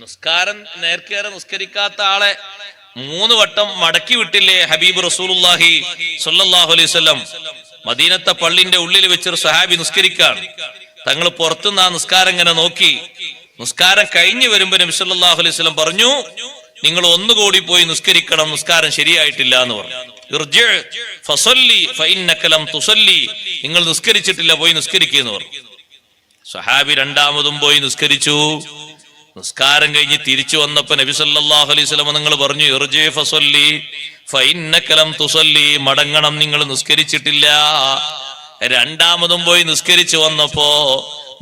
നിസ്കാരം നേർക്കേറെ നിസ്കരിക്കാത്ത ആളെ 3 വട്ടം മടക്കി വിട്ടില്ലേ ഹബീബ് റസൂലുള്ളാഹി സ്വല്ലല്ലാഹു അലൈഹി വസല്ലം? മദീനത്തെ പള്ളിന്റെ ഉള്ളിൽ വെച്ചൊരു സഹാബി നിസ്കരിക്കാൻ, തങ്ങൾ പുറത്തുനിന്ന് ആ നിസ്കാരം ഇങ്ങനെ നോക്കി. നിസ്കാരം കഴിഞ്ഞു വരുമ്പോ നബി സല്ലല്ലാഹു അലൈഹി വസല്ലം പറഞ്ഞു, നിങ്ങൾ ഒന്നുകൂടി പോയി നിസ്കരിക്കണം, നിസ്കാരം ശരിയായിട്ടില്ല എന്ന് പറഞ്ഞു. ഇർജി ഫസല്ലി ഫഇന്നക ലം തുസല്ലി, നിങ്ങൾ നിസ്കരിച്ചിട്ടില്ല, പോയി നിസ്കരിക്കുന്നു പറഞ്ഞു. സഹാബി രണ്ടാമതും പോയി നിസ്കരിച്ചു. നിസ്കാരം കഴിഞ്ഞ് തിരിച്ചു വന്നപ്പോ നബി സല്ലല്ലാഹു അലൈഹി വസല്ലം നിങ്ങൾ പറഞ്ഞു, ഇർജി ഫസല്ലി ഫഇന്നക ലം തുസല്ലി, മടങ്ങണം, നിങ്ങൾ നിസ്കരിച്ചിട്ടില്ല. രണ്ടാമതും പോയി നിസ്കരിച്ചു വന്നപ്പോ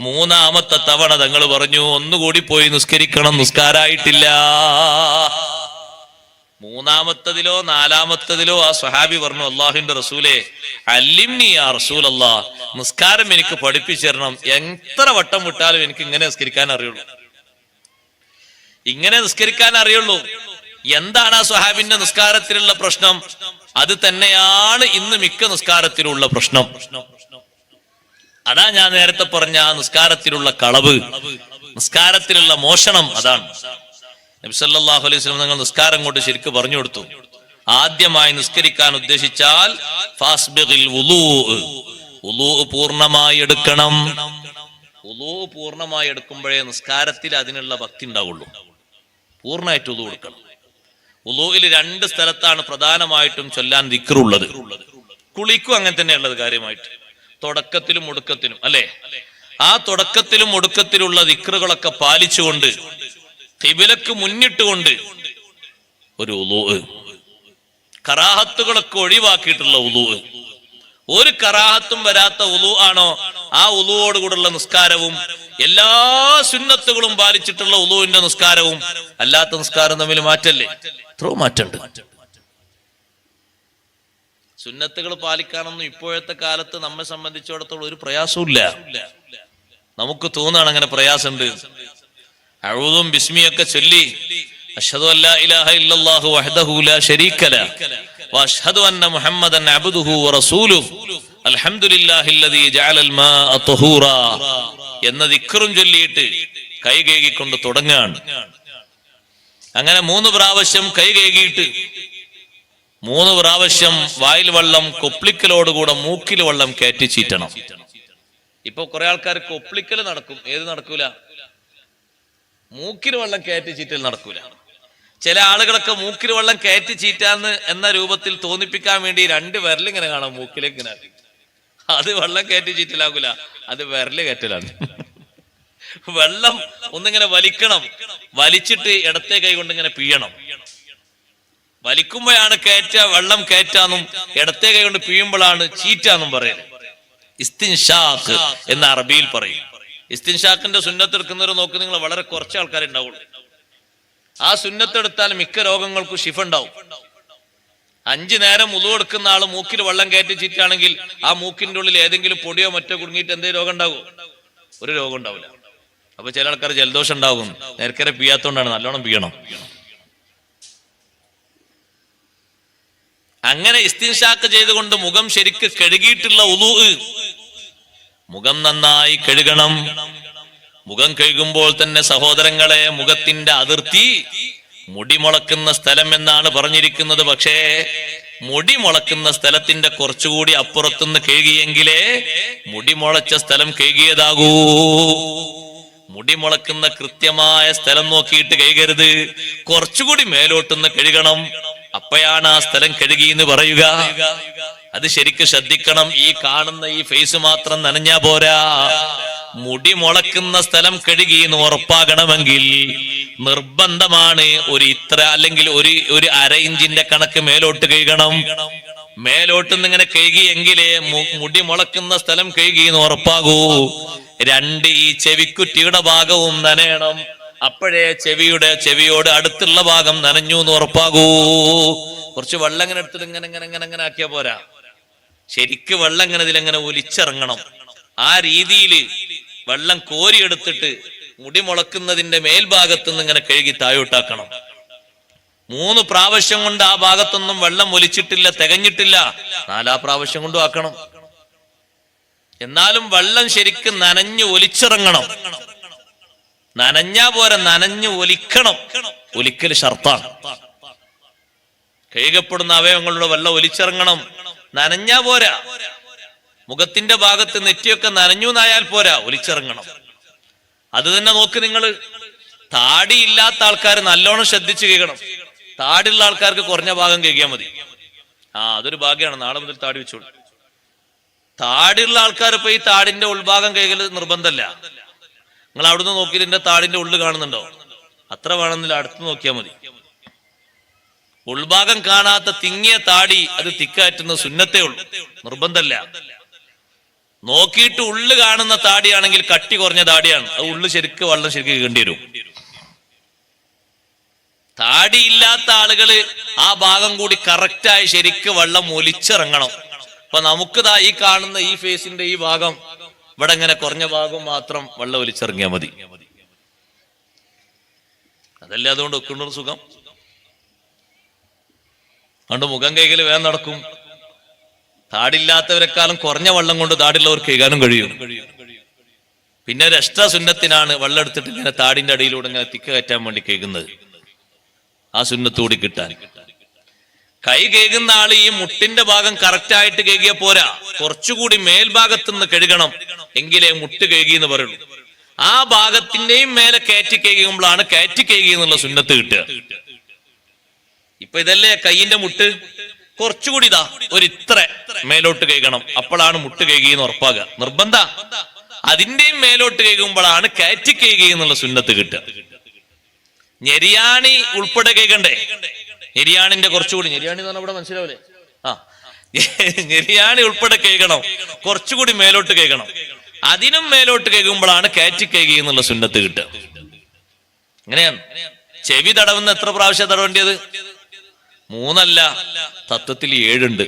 3-ാമത്തെ തവണ തങ്ങൾ പറഞ്ഞു, ഒന്നുകൂടി പോയി നിസ്കരിക്കണം, നിസ്കാരായിട്ടില്ല. 3-ാമത്തതിലോ 4-ാമത്തതിലോ ആ സ്വഹാബി പറഞ്ഞു, അല്ലാഹുവിന്റെ റസൂലേ അല്ലിംനി യാ റസൂലല്ലാഹ്, നിസ്കാരം എനിക്ക് പഠിപ്പിച്ചു തരണം. എത്ര വട്ടം വിട്ടാലും എനിക്ക് ഇങ്ങനെ നിസ്കരിക്കാൻ അറിയുള്ളൂ, ഇങ്ങനെ നിസ്കരിക്കാൻ അറിയുള്ളൂ. എന്താണ് ആ സ്വഹാബിന്റെ നിസ്കാരത്തിലുള്ള പ്രശ്നം? അത് തന്നെയാണ് ഇന്ന് മിക്ക നിസ്കാരത്തിലുള്ള പ്രശ്നം. അതാ ഞാൻ നേരത്തെ പറഞ്ഞ ആ നിസ്കാരത്തിലുള്ള കളവ്, നിസ്കാരത്തിലുള്ള മോഷണം. അതാണ് നബി സല്ലല്ലാഹു അലൈഹി വസല്ലം നിങ്ങൾ നിസ്കാരം കൊണ്ട് ശരിക്ക് പറഞ്ഞു കൊടുത്തു. ആദ്യമായി നിസ്കരിക്കാൻ ഉദ്ദേശിച്ചാൽ ഫാസ്ബിഗിൽ വുളൂ പൂർണ്ണമായി എടുക്കണം. വുളൂ പൂർണ്ണമായി എടുക്കുമ്പോഴേ നിസ്കാരത്തിൽ അതിനുള്ള ഭക്തി ഉണ്ടാവുള്ളൂ. പൂർണ്ണമായിട്ട് വുളൂ എടുക്കണം. വുളൂയിൽ 2 സ്ഥലത്താണ് പ്രധാനമായിട്ടും ചൊല്ലാൻ ദിക്റുള്ളത്. കുളിക്കും അങ്ങനെ തന്നെയുള്ളത് കാര്യമായിട്ട്, തുടക്കത്തിലും ഒടുക്കത്തിലും, അല്ലെ? ആ തുടക്കത്തിലും ഒടുക്കത്തിലുള്ള ദിക്റുകളൊക്കെ പാലിച്ചുകൊണ്ട് ഖിബിലക്ക് മുന്നിട്ടുകൊണ്ട് ഒരു വുളൂ, കറാഹത്തുകളൊക്കെ ഒഴിവാക്കിയിട്ടുള്ള വുളൂ. ഒരു കറാഹത്തും വരാത്ത വുളൂ ആണോ ആ വുളൂവോട് കൂടെയുള്ള നിസ്കാരവും എല്ലാ സുന്നത്തുകളും പാലിച്ചിട്ടുള്ള വുളൂവിന്റെ നിസ്കാരവും അല്ലാത്ത നിസ്കാരം തമ്മിൽ മാറ്റല്ലേ? എത്രയോ മാറ്റമുണ്ട്. സുന്നത്തുകൾ പാലിക്കാനൊന്നും ഇപ്പോഴത്തെ കാലത്ത് നമ്മെ സംബന്ധിച്ചിടത്തോളം ഒരു പ്രയാസവും ഇല്ല. നമുക്ക് തോന്നാണ് അങ്ങനെ പ്രയാസമുണ്ട്. അഊദും ബിസ്മിയൊക്കെ ചൊല്ലി അഷ്ഹദു അല്ലാ ഇലാഹ ഇല്ലല്ലാഹു വഹ്ദഹു ലാ ശരീക ലഹു വഅഷ്ഹദു അന്ന മുഹമ്മദൻ അബ്ദുഹു വറസൂലുഹു അൽഹംദുലില്ലാഹില്ലദീ ജഅലൽ മാഅ തഹൂറാ എന്ന ദിക്റും ചൊല്ലിയിട്ട് കൈ കഴുകിക്കൊണ്ട് തുടങ്ങാണ്. അങ്ങനെ 3 പ്രാവശ്യം കൈ കഴുകിയിട്ട് 3 പ്രാവശ്യം വായിൽ വെള്ളം കൊപ്ലിക്കലോടുകൂടെ മൂക്കിൽ വെള്ളം കയറ്റി ചീറ്റണം. ഇപ്പൊ കുറെ ആൾക്കാർ കൊപ്ലിക്കൽ നടക്കും, ഏത് നടക്കൂല? മൂക്കിൽ വെള്ളം കയറ്റി ചീറ്റൽ നടക്കൂല. ചില ആളുകളൊക്കെ മൂക്കിൽ വെള്ളം കയറ്റി ചീറ്റാന്ന് എന്ന രൂപത്തിൽ തോന്നിപ്പിക്കാൻ വേണ്ടി 2 വിരലിങ്ങനെ കാണാം മൂക്കിലേക്ക് ഇങ്ങനെ. അത് വെള്ളം കയറ്റി ചീറ്റലാകൂല, അത് വിരല് കയറ്റലാണ്. വെള്ളം ഒന്നിങ്ങനെ വലിക്കണം, വലിച്ചിട്ട് ഇടത്തെ കൈ കൊണ്ട് ഇങ്ങനെ പിഴയണം. വലിക്കുമ്പോഴാണ് വെള്ളം കയറ്റാന്നും ഇടത്തെ കൈ കൊണ്ട് പിഴിയുമ്പോഴാണ് ചീറ്റാന്നും പറയുന്നത്. ഇസ്തിൻഷാഖ് എന്ന അറബിയിൽ പറയും. ഇസ്തിൻഷാഖിന്റെ സുന്നത്തെടുക്കുന്നവർ നോക്കി നിങ്ങൾ വളരെ കുറച്ച് ആൾക്കാരുണ്ടാവുള്ളൂ. ആ സുന്നത്തെടുത്താൽ മിക്ക രോഗങ്ങൾക്കും ശിഫ ഉണ്ടാവും. 5 നേരം വുളൂ എടുക്കുന്ന ആള് മൂക്കിൽ വെള്ളം കയറ്റി ചീറ്റാണെങ്കിൽ ആ മൂക്കിന്റെ ഉള്ളിൽ ഏതെങ്കിലും പൊടിയോ മറ്റോ കുടുങ്ങിയിട്ട് എന്തെങ്കിലും രോഗം ഉണ്ടാകുമോ? ഒരു രോഗം ഉണ്ടാവില്ല. അപ്പൊ ചില ആൾക്കാർ ജലദോഷം ഉണ്ടാകും, നേരത്തെ പിയ്യാത്തോണ്ടാണ്. നല്ലോണം പിയണം. അങ്ങനെ ഇസ്തിൻഷാഖ് ചെയ്തുകൊണ്ട് മുഖം ശരിക്ക് കഴുകിയിട്ടുള്ള വുളൂ, മുഖം നന്നായി കഴുകണം. മുഖം കഴുകുമ്പോൾ തന്നെ സഹോദരങ്ങളെ, മുഖത്തിന്റെ അതിർത്തി മുടി മുളക്കുന്ന സ്ഥലം എന്നാണ് പറഞ്ഞിരിക്കുന്നത്. പക്ഷേ മുടി മുളക്കുന്ന സ്ഥലത്തിന്റെ കുറച്ചുകൂടി അപ്പുറത്തുനിന്ന് കഴുകിയെങ്കിലേ മുടി മുളച്ച സ്ഥലം കഴുകിയതാകൂ. മുടി മുളക്കുന്ന കൃത്യമായ സ്ഥലം നോക്കിയിട്ട് കഴുകരുത്, കുറച്ചുകൂടി മേലോട്ടുനിന്ന് കഴുകണം. അപ്പോഴാണ് ആ സ്ഥലം കഴുകി എന്ന് പറയുക. അത് ശരിക്ക് ശ്രദ്ധിക്കണം. ഈ കാണുന്ന ഈ ഫേസ് മാത്രം നനഞ്ഞാ പോരാ. മുടി മുളക്കുന്ന സ്ഥലം കഴുകി എന്ന് ഉറപ്പാകണമെങ്കിൽ നിർബന്ധമാണ് ഒരു ഇത്ര അല്ലെങ്കിൽ ഒരു അര ഇഞ്ചിന്റെ കണക്ക് മേലോട്ട് കഴുകണം. മേലോട്ട് ഇങ്ങനെ കഴുകിയെങ്കിലേ മുടി മുളക്കുന്ന സ്ഥലം കഴുകി എന്ന് ഉറപ്പാകൂ. 2 ഈ ചെവിക്കുറ്റിയുടെ ഭാഗവും നനയണം. അപ്പോഴേ ചെവിയോട് അടുത്തുള്ള ഭാഗം നനഞ്ഞു എന്ന് ഉറപ്പാകൂ. കുറച്ച് വെള്ളം ഇങ്ങനെ എടുത്തിട്ട് ഇങ്ങനെ ആക്കിയാ പോരാ. ശരിക്ക് വെള്ളം ഇങ്ങനെ ഇതിലെങ്ങനെ ഒലിച്ചിറങ്ങണം. ആ രീതിയിൽ വെള്ളം കോരിയെടുത്തിട്ട് മുടി മുളക്കുന്നതിന്റെ മേൽഭാഗത്തു നിന്ന് ഇങ്ങനെ കഴുകി താഴോട്ടാക്കണം. 3 പ്രാവശ്യം കൊണ്ട് ആ ഭാഗത്തൊന്നും വെള്ളം ഒലിച്ചിട്ടില്ല, തികഞ്ഞിട്ടില്ല. 4 പ്രാവശ്യം കൊണ്ടും ആക്കണം. എന്നാലും വെള്ളം ശരിക്കും നനഞ്ഞു ഒലിച്ചിറങ്ങണം. നനഞ്ഞാ പോരാ, നനഞ്ഞ് ഒലിക്കണം. ഒലിക്കൽ ഷർത്താണ്. കഴുകപ്പെടുന്ന അവയവങ്ങളുടെ വെള്ളം ഒലിച്ചിറങ്ങണം. നനഞ്ഞാ പോരാ. മുഖത്തിന്റെ ഭാഗത്ത് നെറ്റിയൊക്കെ നനഞ്ഞു എന്നായാൽ പോരാ, ഒലിച്ചിറങ്ങണം. അത് തന്നെ നോക്ക് നിങ്ങൾ. താടിയില്ലാത്ത ആൾക്കാർ നല്ലോണം ശ്രദ്ധിച്ച് കേൾക്കണം. താടിയുള്ള ആൾക്കാർക്ക് കുറഞ്ഞ ഭാഗം കേൾക്കിയാൽ മതി. അതൊരു ഭാഗ്യമാണ്. നാളെ മുതൽ താടി വെച്ചോളൂ. താടിയുള്ള ആൾക്കാർ ഇപ്പൊ ഈ താടിന്റെ ഉൾഭാഗം കേൾക്കൽ നിർബന്ധമല്ല. നിങ്ങൾ അവിടുന്ന് നോക്കിയിട്ട് എന്റെ താടിന്റെ ഉള്ളു കാണുന്നുണ്ടോ? അത്ര വേണമെന്നില്ല, അടുത്ത് നോക്കിയാൽ മതി. ഉൾഭാഗം കാണാത്ത തിങ്ങിയ താടി അത് തിക്കാറ്റുന്ന സുന്നത്തേ ഉള്ളൂ, നിർബന്ധമല്ല. നോക്കിയിട്ട് ഉള്ളു കാണുന്ന താടിയാണെങ്കിൽ കട്ടി കുറഞ്ഞ താടിയാണ്, അത് ഉള്ളു ശരിക്ക് വെള്ളം ശരിക്ക് കേണ്ടി വരും. താടിയില്ലാത്ത ആളുകള് ആ ഭാഗം കൂടി കറക്റ്റായി ശരിക്ക് വെള്ളം ഒലിച്ചിറങ്ങണം. അപ്പൊ നമുക്കിതാ ഈ കാണുന്ന ഈ ഫേസിന്റെ ഈ ഭാഗം ഇവിടെ ഇങ്ങനെ കുറഞ്ഞ ഭാഗം മാത്രം വെള്ളം ഒലിച്ചിറങ്ങിയാൽ മതി. അതല്ലേ അതുകൊണ്ട് വെക്കുന്ന സുഖം. അതുകൊണ്ട് മുഖം കൈകല് വേഗം നടക്കും. താടില്ലാത്തവരെക്കാളും കുറഞ്ഞ വെള്ളം കൊണ്ട് താടിയുള്ളവർ കൈകാനും കഴിയും. പിന്നെ ഒരു എക്സ്ട്രാ സുന്നത്തിനാണ് വെള്ളം എടുത്തിട്ട് ഇങ്ങനെ താടിന്റെ അടിയിലൂടെ ഇങ്ങനെ തിക്ക് കയറ്റാൻ വേണ്ടി കേൾക്കുന്നത്. ആ സുന്നത്തുകൂടി കിട്ടാൻ. കൈ കേൾക്കുന്ന ആള് ഈ മുട്ടിന്റെ ഭാഗം കറക്റ്റ് ആയിട്ട് കേൾക്കിയ പോരാ, കുറച്ചുകൂടി മേൽഭാഗത്തുനിന്ന് കഴുകണം, എങ്കിലേ മുട്ട് കേൾക്കി എന്ന് പറയുള്ളൂ. ആ ഭാഗത്തിന്റെയും മേലെ കയറ്റി കേൾക്കുമ്പോഴാണ് കയറ്റി കേൾക്കി എന്നുള്ള സുന്നത്ത് കിട്ടുക. ഇപ്പൊ ഇതല്ലേ കൈയിന്റെ മുട്ട്, കുറച്ചുകൂടി ഇതാ ഒരു ഇത്ര മേലോട്ട് കേൾക്കണം, അപ്പോഴാണ് മുട്ട് കേൾക്കി എന്ന് ഉറപ്പാകുക. നിർബന്ധ അതിന്റെയും മേലോട്ട് കേൾക്കുമ്പോഴാണ് കയറ്റി കേൾക്കി എന്നുള്ള സുന്നത്ത് കിട്ടുക. ഞെരിയാണി ഉൾപ്പെടെ കേൾക്കണ്ടേ? ഞെരിയാണിന്റെ കുറച്ചുകൂടി, ഞെരിയാണി എന്ന് പറഞ്ഞാൽ ഇവിടെ മനസ്സിലാവില്ലേ? ഞെരിയാണി ഉൾപ്പെടെ കേൾക്കണം, കുറച്ചുകൂടി മേലോട്ട് കേൾക്കണം. അതിനും മേലോട്ട് കേൾക്കുമ്പോഴാണ് കയറ്റി കേൾക്കി എന്നുള്ള സുന്നത്ത് കിട്ടുക. അങ്ങനെയാണ്. ചെവി തടവുന്ന എത്ര പ്രാവശ്യം തടവേണ്ടത്? 3 അല്ല, തത്വത്തിൽ 7 ഉണ്ട്.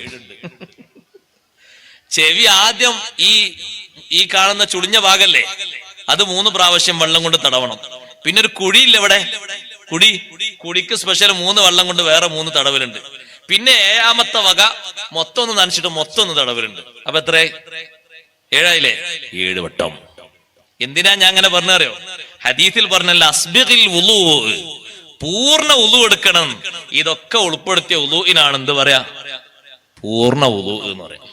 ചെവി ആദ്യം ഈ കാണുന്ന ചുളിഞ്ഞ ഭാഗല്ലേ, അത് 3 പ്രാവശ്യം വെള്ളം കൊണ്ട് തടവണം. പിന്നെ ഒരു കുഴിയില്ല ഇവിടെ, കുടിക്ക് സ്പെഷ്യൽ 3 വെള്ളം കൊണ്ട് വേറെ 3 തടവലുണ്ട്. പിന്നെ 7ാമത്തെ വക മൊത്തം ഒന്ന് നനച്ചിട്ട് മൊത്തം ഒന്ന് തടവലുണ്ട്. അപ്പൊ എത്ര? 7 7 വട്ടം. എന്തിനാ ഞാൻ അങ്ങനെ പറഞ്ഞറിയോ? ഹദീസിൽ പറഞ്ഞല്ല, അസ്ബിഗിൽ വുളൂ, പൂർണ്ണ ഉളു എടുക്കണം. ഇതൊക്കെ ഉൾപ്പെടുത്തിയ ഉളുവിനാണ് എന്ത് പറയാ? പൂർണ്ണ ഉളു എന്ന് പറയാം.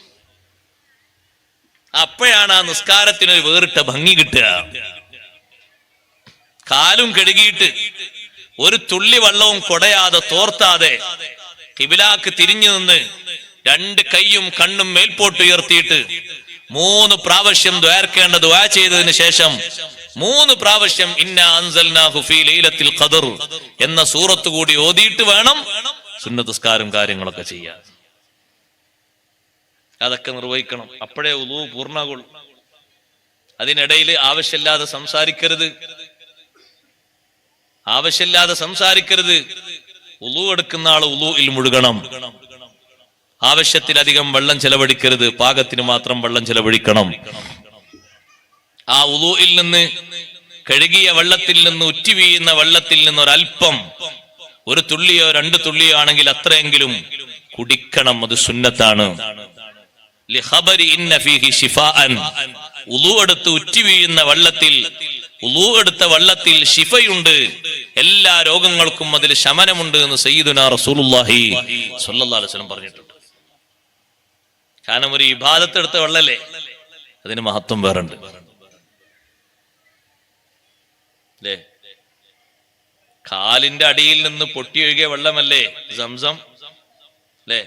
അപ്പോഴാണ് ആ നിസ്കാരത്തിനൊരു വേറിട്ട ഭംഗി കിട്ടുക. കാലും കഴുകിയിട്ട് ഒരു തുള്ളി വെള്ളവും കൊടയാതെ തോർത്താതെ ഖിബിലാക്ക് തിരിഞ്ഞു നിന്ന് 2 കൈയും കണ്ണും മേൽപോട്ട് ഉയർത്തിയിട്ട് 3 പ്രാവശ്യം ദ്വാർക്കേണ്ട ദുആ ചെയ്തതിന് ശേഷം 3 പ്രാവശ്യം ഇന്നാ അൻസൽനാഹു ഫീ ലൈലത്തിൽ ഖദർ എന്ന സൂറത്ത് കൂടി ഓതിയിട്ട് വേണം സുന്നത്ത് നിസ്കാരം കാര്യങ്ങളൊക്കെ ചെയ്യാൻ. അതൊക്കെ നിർവഹിക്കണം. അപ്പോഴേ ഉളൂ പൂർണ്ണാകുള്ളൂ. അതിനിടയിൽ ആവശ്യമില്ലാതെ സംസാരിക്കരുത്. ഉളൂ എടുക്കുന്ന ആൾ ഉളൂയിൽ മുഴുകണം. ആവശ്യത്തിലധികം വെള്ളം ചെലവഴിക്കരുത്, പാകത്തിന് മാത്രം വെള്ളം ചെലവഴിക്കണം. ആ ഉളൂയിൽ നിന്ന്, കഴുകിയ വെള്ളത്തിൽ നിന്ന്, ഉറ്റി വീഴുന്ന വെള്ളത്തിൽ നിന്ന് ഒരൽപ്പം, 1 തുള്ളിയോ 2 തുള്ളിയോ ആണെങ്കിൽ അത്രയെങ്കിലും കുടിക്കണം. അത് സുന്നത്താണ്. ഉളൂ എടുത്ത് ഉറ്റി വീഴുന്ന വെള്ളത്തിൽ, ഉളൂ എടുത്ത വെള്ളത്തിൽ ശിഫയുണ്ട്, എല്ലാ രോഗങ്ങൾക്കും അതിൽ ശമനമുണ്ട് എന്ന് സയ്യിദുനാ റസൂലുള്ളാഹി സ്വല്ലല്ലാഹു അലൈഹി വസല്ലം പറഞ്ഞിട്ടുണ്ട്. കാരണം ഒരു ഇബാദത്ത് എടുത്ത വെള്ളല്ലേ, അതിന് മഹത്വം വേറുണ്ട് അല്ലേ? കാലിന്റെ അടിയിൽ നിന്ന് പൊട്ടിയൊഴുകിയ വെള്ളമല്ലേ സംസം അല്ലേ?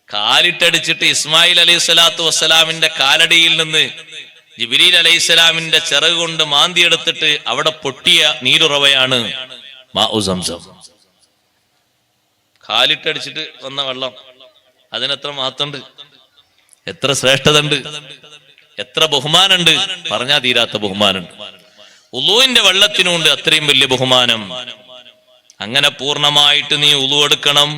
കാലിട്ടടിച്ചിട്ട് ഇസ്മായിൽ അലൈഹി സ്വലാത്തു വസ്സലാമിന്റെ കാലടിയിൽ നിന്ന് ജിബ്രീൽ അലൈഹി സ്വലാമിന്റെ ചിറക് കൊണ്ട് മാന്തിയെടുത്തിട്ട് അവിടെ പൊട്ടിയ നീരുറവയാണ് മാഉ സംസം. കാലിട്ടടിച്ചിട്ട് വന്ന വെള്ളം, അതിനെത്ര മഹത്വമുണ്ട്, എത്ര ശ്രേഷ്ഠത ഉണ്ട്, എത്ര ബഹുമാനുണ്ട്, പറഞ്ഞാ തീരാത്ത ബഹുമാനുണ്ട്. ഉളൂവിന്റെ വെള്ളത്തിനുണ്ട് അത്രയും വലിയ ബഹുമാനം. അങ്ങനെ പൂർണ്ണമായിട്ട് നീ ഉളു എടുക്കണം.